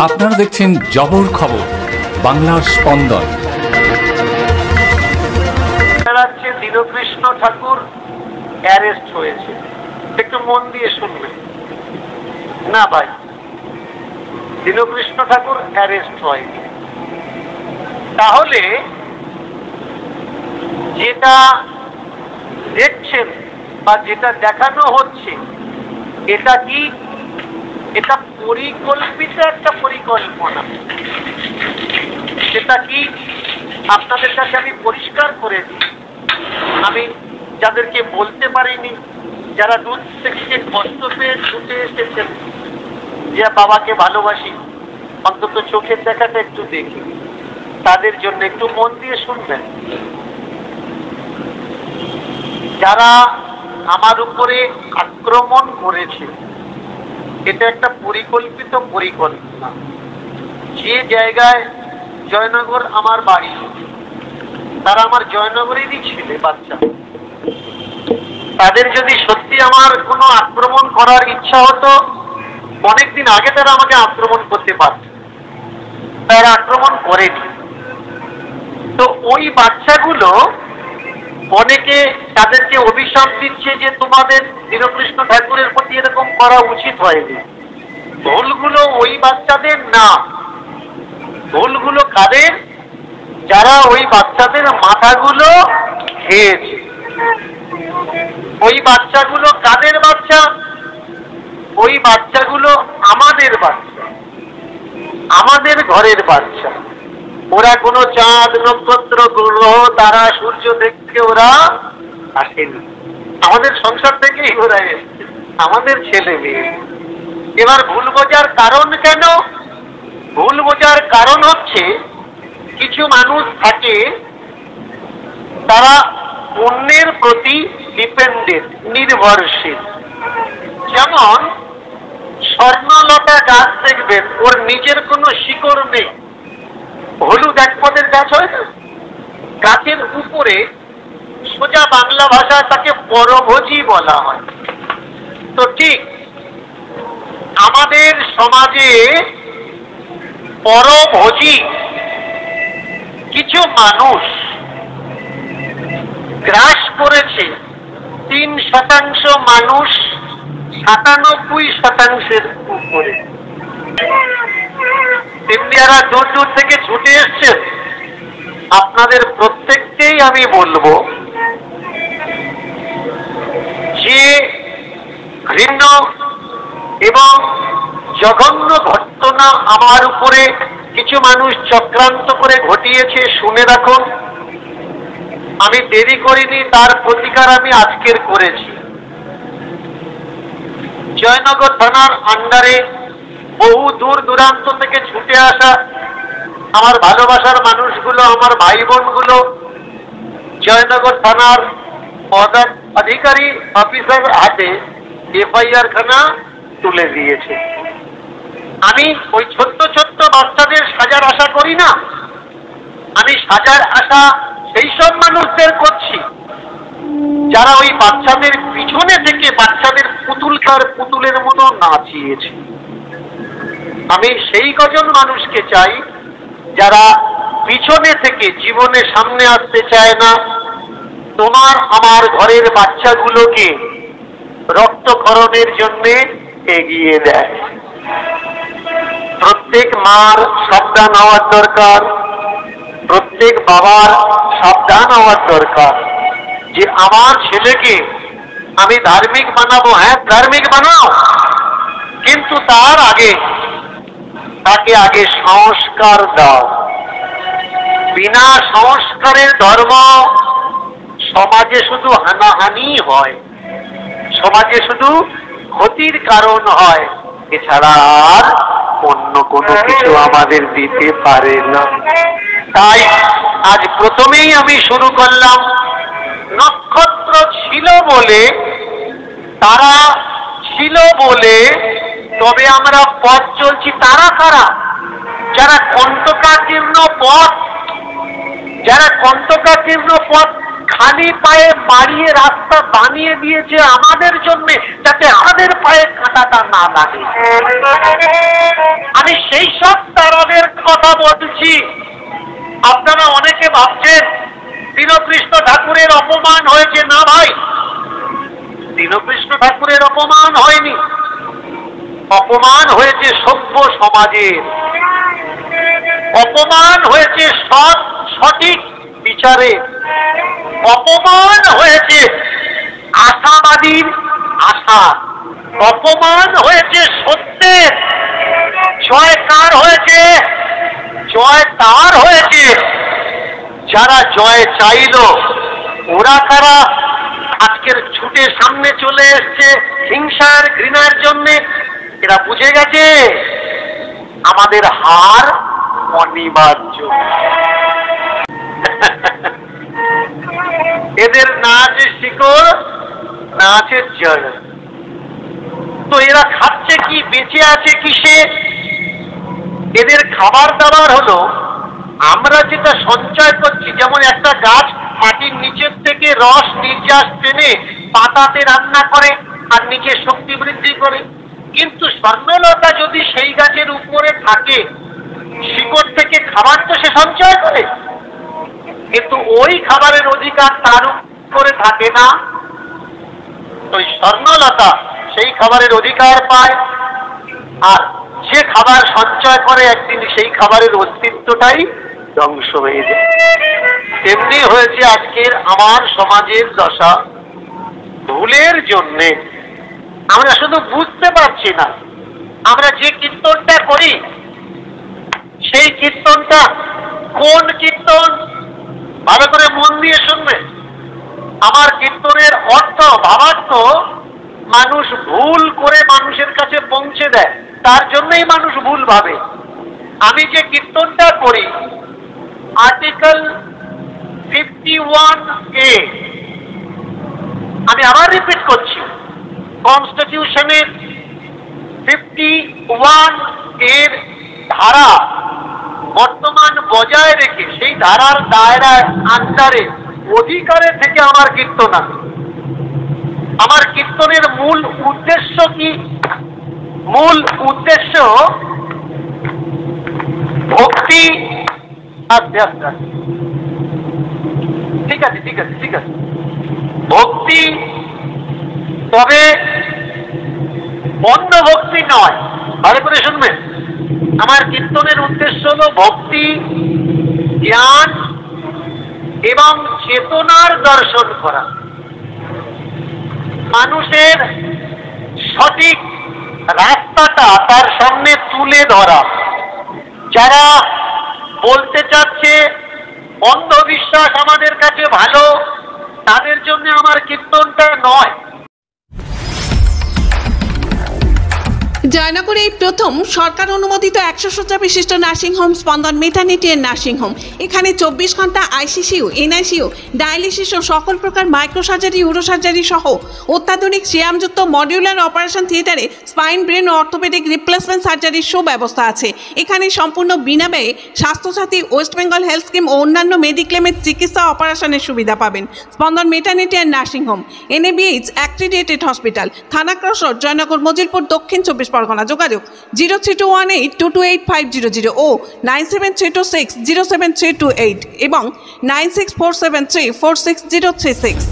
আপনারা দেখছেন জবর খবর, বাংলার স্পন্দন। দীনকৃষ্ণ ঠাকুর অ্যারেস্ট হয়েছে, একটু মন দিয়ে শুনবেন। না ভাই, দীনকৃষ্ণ ঠাকুর অ্যারেস্ট হয়নি। তাহলে যেটা দেখছেন বা যেটা দেখানো হচ্ছে, এটা কি? এটা পরিকল্পিত একটা পরিকল্পনা। সেটা কি আপনাদের কাছে আমি পরিষ্কার করে দিই। আমি যাদেরকে বলতে পারিনি, যারা দূর থেকে কষ্ট পেয়ে ছুটে এসেছেন যে বাবাকে ভালোবাসি, অন্তত চোখের দেখাটা একটু দেখি, তাদের জন্য একটু মন দিয়ে শুনবেন। যারা আমার উপরে আক্রমণ করেছে, এটা একটা পরিকল্পিত পরিকল্পনা। যে জায়গায় জয়নগর আমার বাড়ি, তারা আমার জয়নগরেরই ছেলে বাচ্চা। তাদের যদি সত্যি আমার কোনো আক্রমণ করার ইচ্ছা হতো, অনেকদিন আগে তারা আমাকে আক্রমণ করতে পারত। তারা আক্রমণ করেনি। তো ওই বাচ্চাগুলো অনেকে তাদেরকে অভিশাপ দিচ্ছে যে তোমাদের দীনকৃষ্ণ ঠাকুরের প্রতি এরকম করা উচিত হয়নি। ভুলগুলো ওই বাচ্চাদের না, ভুলগুলো কাদের? যারা ওই বাচ্চাদের মাথাগুলো খেয়েছে। ওই বাচ্চাগুলো কাদের বাচ্চা? ওই বাচ্চাগুলো আমাদের বাচ্চা, আমাদের ঘরের বাচ্চা। ওরা কোনো চাঁদ, নক্ষত্র, গ্রহ, তারা, সূর্য দেখতে ওরা আসেনি, আমাদের সংসার থেকেই ওরা এসছে, আমাদের ছেলে মেয়ে। এবার ভুল বোঝার কারণ কেন? ভুল বোঝার কারণ হচ্ছে কিছু মানুষ থাকে, তারা অন্যের প্রতি ডিপেন্ডেন্ট, নির্ভরশীল। যেমন স্বর্ণলতা গাছ দেখবেন, ওর নিজের কোনো শিকড় নেই। হলুদ এক পদের গাছ হয় না, গাছের উপরে সোজা বাংলা ভাষায় তাকে পরভোজী বলা হয়। তো ঠিক আমাদের সমাজে পরভোজী কিছু মানুষ গ্রাস করেছে 3% মানুষ 97%-এর উপরে। তেমনি যারা দূর দূর থেকে ছুটে এসছেন, আপনাদের প্রত্যেককেই আমি বলবো যে ঘৃণ্য এবং জঘন্য ঘটনা আমার উপরে কিছু মানুষ চক্রান্ত করে ঘটিয়েছে, শুনে রাখুন। আমি দেরি করিনি, তার প্রতিকার আমি আজকের করেছি। জয়নগর থানার আন্ডারে বহু দূর দূরান্ত থেকে ছুটে আসা আমার ভালোবাসার মানুষগুলো, আমার ভাই বোনগুলো জয়নগর থানার পদাধিকারী অফিসার হাতে এফআইআর খানা তুলে দিয়েছে। আমি ওই ছোট্ট ছোট্ট বাচ্চাদের সাজার আশা করি না, আমি সাজার আশা সেই সব মানুষদের করছি যারা ওই বাচ্চাদের পিছনে থেকে বাচ্চাদের পুতুলের মতো নাচিয়েছে। আমি সেই কজন মানুষকে চাই যারা পিছনে থেকে জীবনে সামনে আসতে চায় না, তোমার আমার ঘরের বাচ্চাগুলোকে রক্তক্ষরণের জন্য এগিয়ে দেয়। প্রত্যেক মার সাবধান হওয়ার দরকার, প্রত্যেক বাবার সাবধান হওয়ার দরকার যে আমার ছেলেকে আমি ধার্মিক বানাবো। হ্যাঁ, ধার্মিক বানাও, কিন্তু তার আগে তাকে আগে সংস্কার দাও। বিনা সংস্কারের ধর্ম সমাজে শুধু হানাহানি হয়, সমাজে শুধু ক্ষতির কারণ হয়, এছাড়া আর অন্য কোনো কিছু আমাদের দিতে পারে না। তাই আজ প্রথমেই আমি শুরু করলাম, নক্ষত্র ছিল বলে, তারা ছিল বলে তবে আমরা পথ চলছি। তারা কারা? যারা কণ্টকাকীর্ণ পথ, যারা কণ্টকাকীর্ণ পথ খালি পায়ে বাড়িয়ে রাস্তা বানিয়ে দিয়েছে আমাদের জন্য, যাতে আমাদের পায়ে কাঁটাটা না লাগে। আমি সেই সব তারাদের কথা বলছি। আপনারা অনেকে ভাবছেন দীনকৃষ্ণ ঠাকুরের অপমান হয়েছে। না ভাই, দীনকৃষ্ণ ঠাকুরের অপমান হয়নি, অপমান হয়েছে সভ্য সমাজের, অপমান হয়েছে সঠিক বিচারে, অপমান হয়েছে আশাবাদীর আশা, অপমান হয়েছে সত্যের। জয় কার হয়েছে? জয় তার হয়েছে যারা জয় চাইল। ওরা কারা আজকের ছুটে সামনে চলে এসছে হিংসার ঘৃণার জন্য? এরা বুঝে গেছে আমাদের হার অনিবার্য। এদের না আছে শিকড়, না আছে জড়। তো এরা খাচ্ছে কি, বেঁচে আছে কিসে? এদের খাবার দাবার হলো আমরা যেটা সঞ্চয় করছি। যেমন একটা গাছ মাটির নিচের থেকে রস নির্যাস টেনে পাতাতে রান্না করে আর নিচে শক্তি বৃদ্ধি করে, কিন্তু স্বর্ণলতা যদি সেই গাছের উপরে থাকে, শিকড় থেকে খাবার তো সে সঞ্চয় করে, কিন্তু ওই খাবারের অধিকার তার উপরে থাকে না। তো স্বর্ণলতা সেই খাবারের অধিকার পায়, আর যে খাবার সঞ্চয় করে একদিন সেই খাবারের অস্তিত্বটাই ধ্বংস হয়ে যায়। তেমনি হয়েছে আজকের আমার সমাজের দশা। ভুলের জন্যে আমরা শুধু বুঝতে পারছি না। আমরা যে কীর্তনটা করি সেই কীর্তনটা কোন কীর্তন? ভালো করে মন দিয়ে শুনবে। আমার কীর্তনের অর্থ ভাবার্থ মানুষ ভুল করে মানুষের কাছে পৌঁছে দেয়, তার জন্যই মানুষ ভুল ভাবে। আমি যে কীর্তনটা করি আর্টিকেল 51A, আমি আবার রিপিট করছি, কনস্টিটিউশনের 51 এর ধারা বর্তমান বজায় রেখে সেই ধারার দায়রায় আন্ডারে অধিকারে থেকে আমার কীর্তন আছে। আমার কীর্তনের মূল উদ্দেশ্য কি? মূল উদ্দেশ্য ভক্তি। আস্তে আস্তে, ঠিক আছে ঠিক আছে ঠিক আছে, ভক্তি, তবে অন্য ভক্তি নয়। ভালো করে শুনবেন, আমার কীর্তনের উদ্দেশ্য হলো ভক্তি, জ্ঞান এবং চেতনার দর্শন করা, মানুষের সঠিক রাস্তাটা তার সামনে তুলে ধরা। যারা বলতে চাচ্ছে অন্ধবিশ্বাস আমাদের কাছে ভালো, তাদের জন্য আমার কীর্তনটা নয়। জয়নগরে এই প্রথম সরকার অনুমোদিত 100 শয্যা বিশিষ্ট নার্সিংহোম স্পন্দন মেটার্নিটি এন্ড নার্সিংহোম। এখানে 24 ঘন্টা আইসিসিউ, এনআইসিউ, ডায়ালিসিস ও সকল প্রকার মাইক্রোসার্জারি, ইউরোসার্জারি সহ অত্যাধুনিক সিয়ামযুক্ত মডিউলার অপারেশন থিয়েটারে স্পাইন, ব্রেন ও অর্থোপেডিক রিপ্লেসমেন্ট সার্জারির সুব্যবস্থা আছে। এখানে সম্পূর্ণ বিনা ব্যয়ে Swasthyasathi, West Bengal health scheme ও অন্যান্য মেডিক্লেমের চিকিৎসা অপারেশনের সুবিধা পাবেন। Spandan maternity and nursing home, NABH accredited hospital, Thana cross road, Joynagar, Majilpur, Dakshin 24 Pargana. যোগাযোগ 0321822850 ও 9732607328 এবং 9647346036।